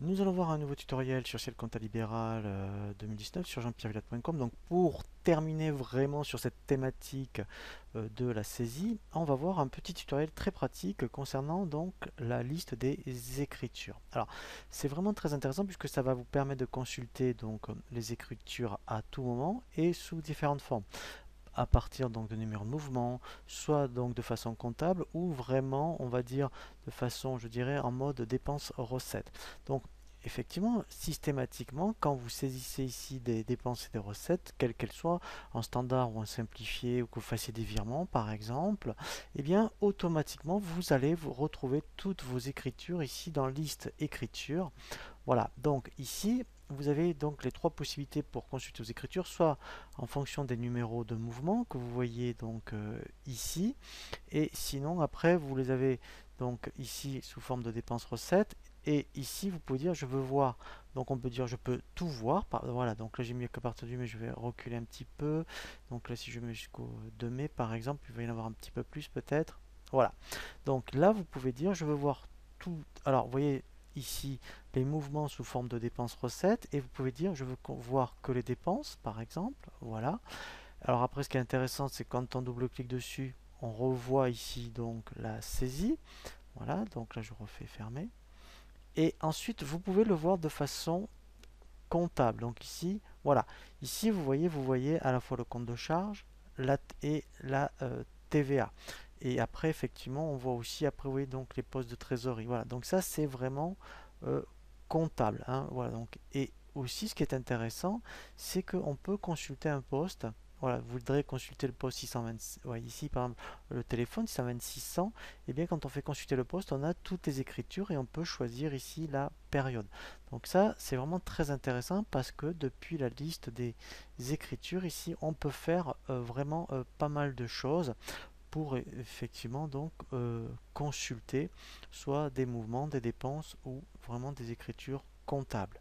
Nous allons voir un nouveau tutoriel sur Ciel Compta Libéral 2019 sur jean-pierre-villade.com. Donc pour terminer vraiment sur cette thématique de la saisie, on va voir un petit tutoriel très pratique concernant donc la liste des écritures. Alors c'est vraiment très intéressant puisque ça va vous permettre de consulter donc les écritures à tout moment et sous différentes formes à partir donc de numéros de mouvement, soit donc de façon comptable ou vraiment on va dire de façon je dirais en mode dépenses-recettes. Donc effectivement, systématiquement, quand vous saisissez ici des dépenses et des recettes, quelles qu'elles soient, en standard ou en simplifié, ou que vous fassiez des virements par exemple, eh bien automatiquement vous allez vous retrouver toutes vos écritures ici dans liste écriture. Voilà, donc ici, vous avez donc les trois possibilités pour consulter vos écritures, soit en fonction des numéros de mouvement que vous voyez donc ici, et sinon après vous les avez donc ici sous forme de dépenses recettes, et ici vous pouvez dire je veux voir, donc on peut dire je peux tout voir, voilà, donc là j'ai mis qu'à partir du mai, je vais reculer un petit peu, donc là si je mets jusqu'au 2 mai par exemple, il va y en avoir un petit peu plus peut-être, voilà, donc là vous pouvez dire je veux voir tout, alors vous voyez ici les mouvements sous forme de dépenses recettes et vous pouvez dire je veux voir que les dépenses par exemple, voilà. Alors après ce qui est intéressant c'est quand on double-clique dessus on revoit ici donc la saisie, voilà, donc là je refais fermer et ensuite vous pouvez le voir de façon comptable, donc ici voilà, ici vous voyez à la fois le compte de charge et la TVA. Et après, effectivement, on voit aussi, après, oui, donc les postes de trésorerie. Voilà, donc ça, c'est vraiment euh, comptable, hein, voilà, donc, et aussi, ce qui est intéressant, c'est qu'on peut consulter un poste. Voilà, vous voudrez consulter le poste 626. Ouais, ici, par exemple, le téléphone 62600. Et bien, quand on fait consulter le poste, on a toutes les écritures et on peut choisir ici la période. Donc ça, c'est vraiment très intéressant parce que depuis la liste des écritures, ici, on peut faire vraiment pas mal de choses pour effectivement donc consulter soit des mouvements, des dépenses ou vraiment des écritures comptables.